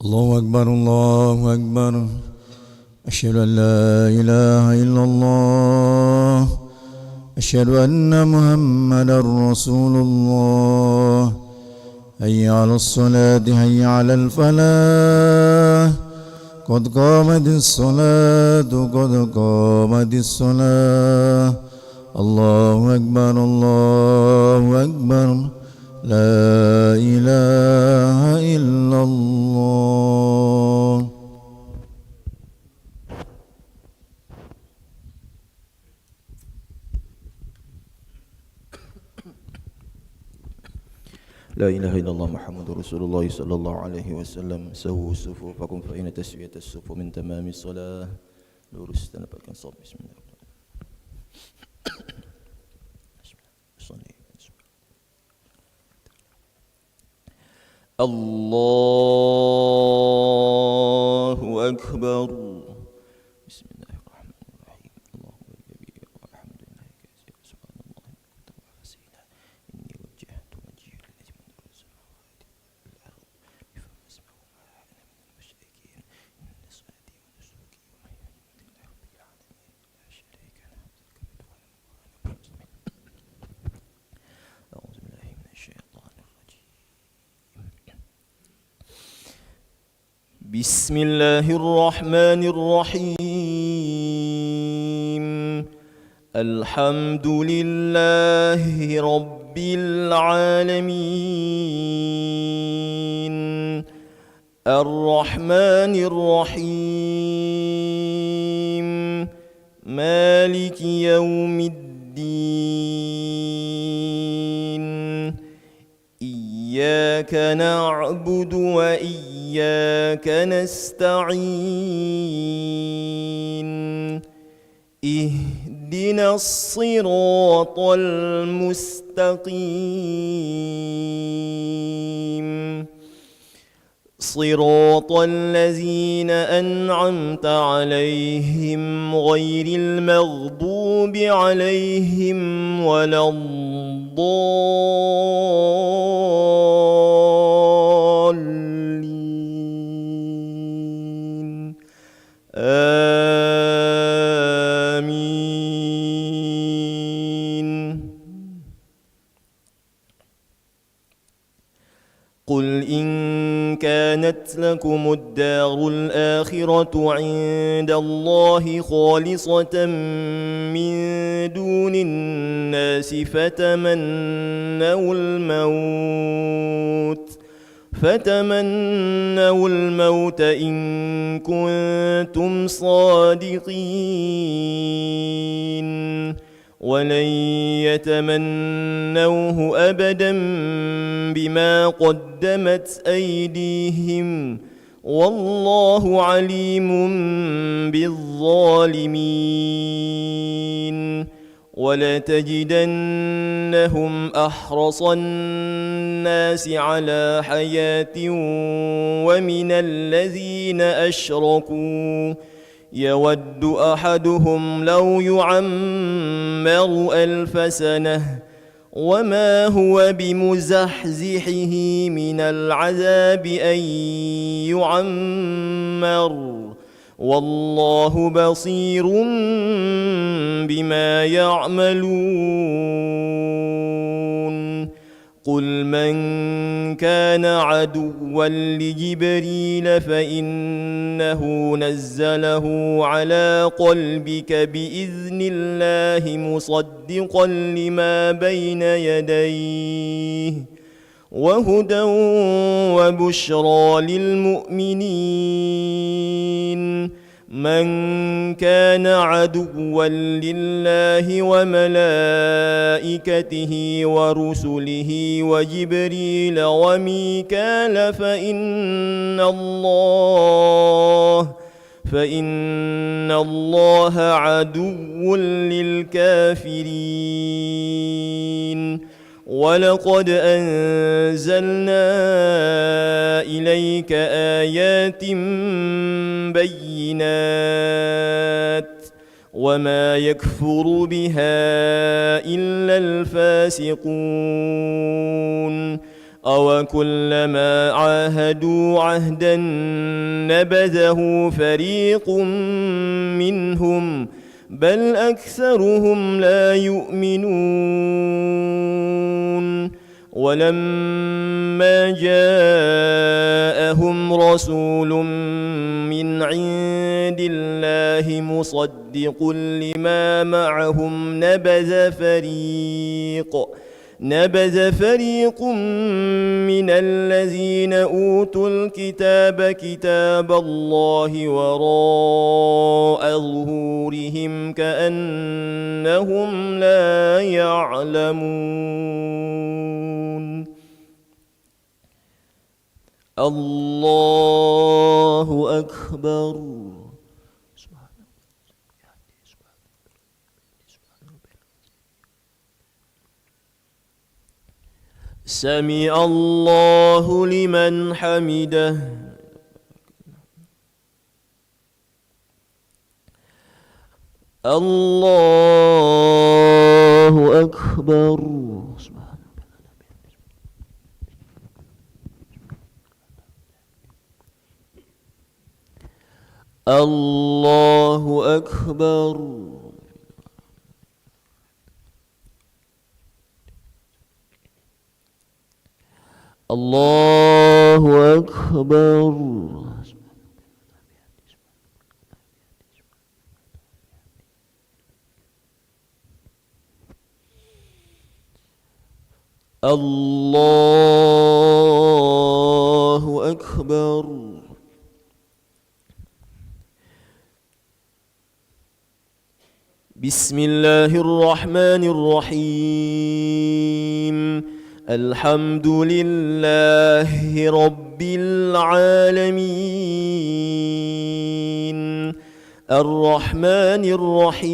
الله أكبر الله أكبر. أشهد أن لا إله إلا الله. أشهد أن محمدا رسول الله. حي على الصلاة حي على الفلاح. قد قامت الصلاة قد قامت الصلاة. الله أكبر الله أكبر. لا إله إلا الله. لا إله إلا الله محمد رسول الله صلى الله عليه وسلم. سووا صفوفكم فإن تسوية الصفوف من تمام الصلاة. lurus dan dapatkan shaf. Bismillah. Allahu Akbar. بسم الله الرحمن الرحيم. الحمد لله رب العالمين. الرحمن الرحيم. مالك يوم الدين. إياك نعبد وإياك نستعين. اهدنا الصراط المستقيم. صراط الذين أنعمت عليهم غير المغضوب عليهم ولا الضالين. آمين. قل إن كانت لكم الدار الآخرة عند الله خالصة من دون الناس فتمنوا الموت إن كنتم صادقين. ولن يتمنوه أبدا بما قدمت أيديهم والله عليم بالظالمين. ولتجدنهم أحرص الناس على حياة ومن الذين أشركوا يود أحدهم لو يعمر 1000 سنة وما هو بمزحزحه من العذاب أن يعمر والله بصير بما يعملون. قل من كان عدوا لجبريل فإنه نزله على قلبك بإذن الله مصدقا لما بين يديه وهدى وبشرى للمؤمنين. من كان عدوا لله وملائكته ورسله وجبريل وميكال فإن الله عدو للكافرين. ولقد أنزلنا إليك آيات بينات وما يكفر بها إلا الفاسقون. أو كلما عاهدوا عهدا نبذه فريق منهم بل أكثرهم لا يؤمنون ولما جاءهم رسول من عند الله مصدق لما معهم نبذ فريق من الذين أوتوا الكتاب كتاب الله وراء ظهورهم كأنهم لا يعلمون. الله أكبر. سمع الله لمن حمده. الله أكبر. الله أكبر. الله أكبر. الله أكبر. بسم الله الرحمن الرحيم. الحمد لله رب العالمين الرحمن الرحيم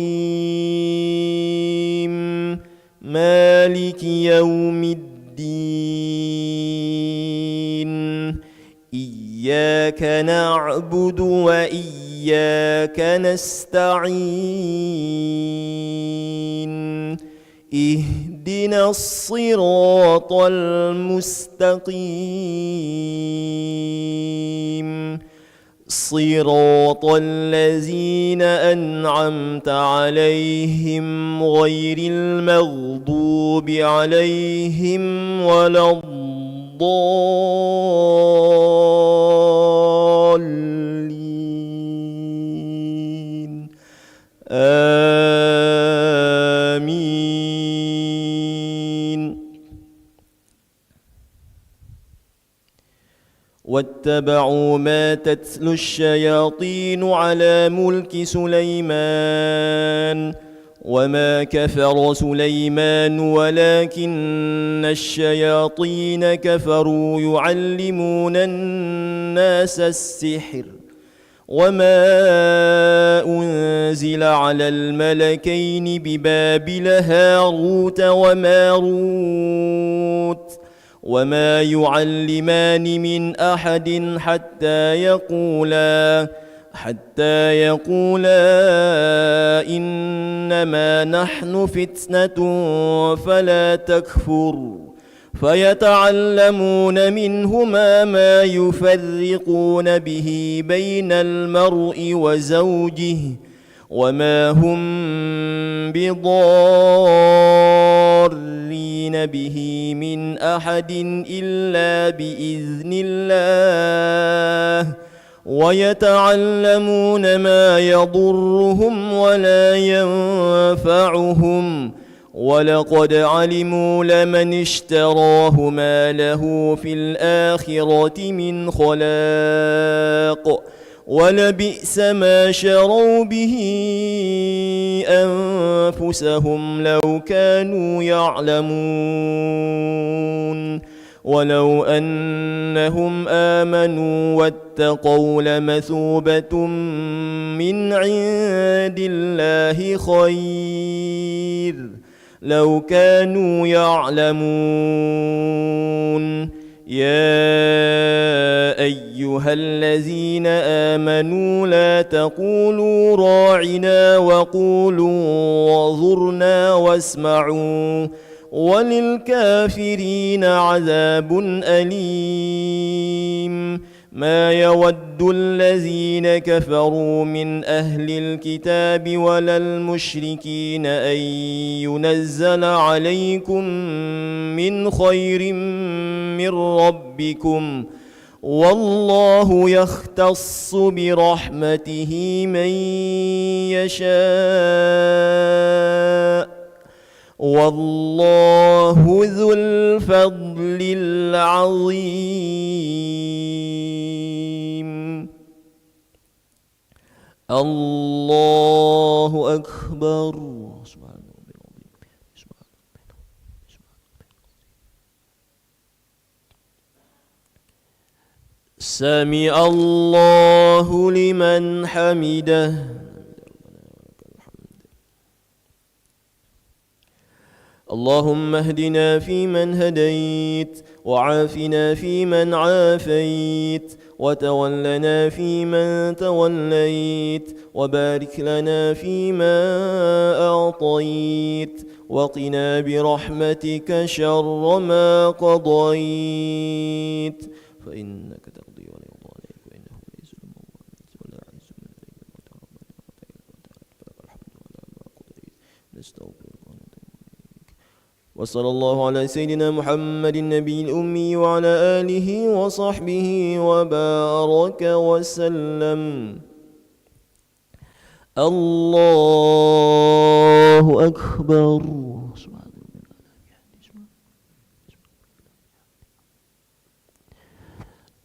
مالك يوم الدين إياك نعبد وإياك نستعين اهدنا الصراط المستقيم صراط الذين أنعمت عليهم غير المغضوب عليهم ولا الضالين آمين. واتبعوا ما تتلو الشياطين على ملك سليمان وما كفر سليمان ولكن الشياطين كفروا يعلمون الناس السحر وما أنزل على الملكين ببابل هاروت وماروت وما يعلمان من أحد حتى يقولا إنما نحن فتنة فلا تكفر فيتعلمون منهما ما يفرقون به بين المرء وزوجه وما هم بضارين به من أحد إلا بإذن الله ويتعلمون ما يضرهم ولا ينفعهم ولقد علموا لمن اشتراه ما له في الآخرة من خلاق ولبئس ما شروا به أنفسهم لو كانوا يعلمون ولو أنهم آمنوا واتقوا لمثوبة من عند الله خير لو كانوا يعلمون. يا أيها الذين آمنوا لا تقولوا راعنا وقولوا انظرنا وللكافرين عذاب أليم ما يود الذين كفروا من أهل الكتاب ولا المشركين أن ينزل عليكم من خير من ربكم والله يختص برحمته من يشاء والله ذو الفضل العظيم. الله أكبر. سمع الله لمن حمده. اللهم اهدنا فيمن هديت وعافنا فيمن عافيت وتولنا فيمن توليت وبارك لنا فيما أعطيت وقنا برحمتك شر ما قضيت فإنك تقضي ولا يقضى عليك وإنه ليس له ولا عز من عليك الموت ربنا وتعالى الحمد لله ما قضيت نستغفرك ونتوب إليك. وصلى الله على سيدنا محمد النبي الأمي وعلى آله وصحبه وبارك وسلم. الله أكبر.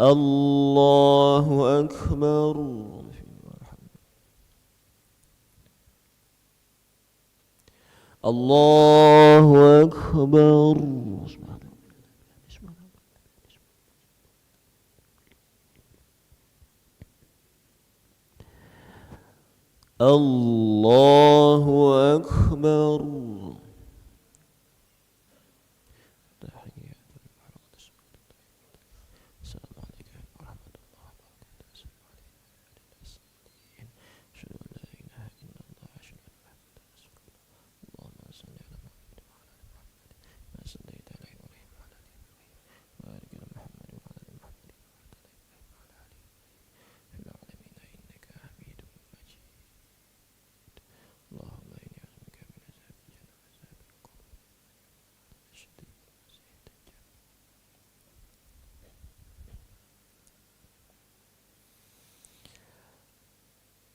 الله أكبر. الله أكبر. الله أكبر.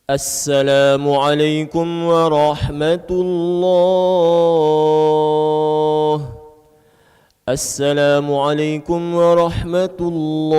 السلام عليكم ورحمة الله. السلام عليكم ورحمة الله.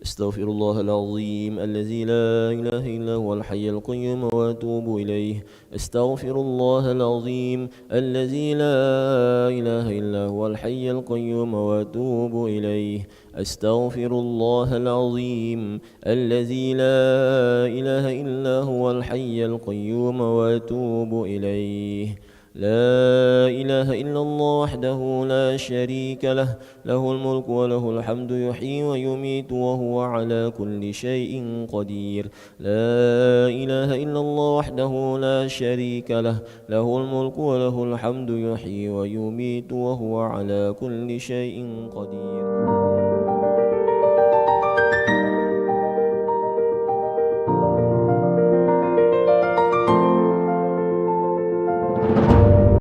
استغفر الله العظيم الذي لا إله إلا هو الحي القيوم وأتوب إليه. استغفر الله العظيم الذي لا إله إلا هو الحي القيوم وأتوب إليه. استغفر الله العظيم الذي لا إله إلا هو الحي القيوم وأتوب إليه. لا إله إلا الله وحده لا شريك له له الملك وله الحمد يحيي ويميت وهو على كل شيء قدير. لا إله إلا الله وحده لا شريك له له الملك وله الحمد يحيي ويميت وهو على كل شيء قدير.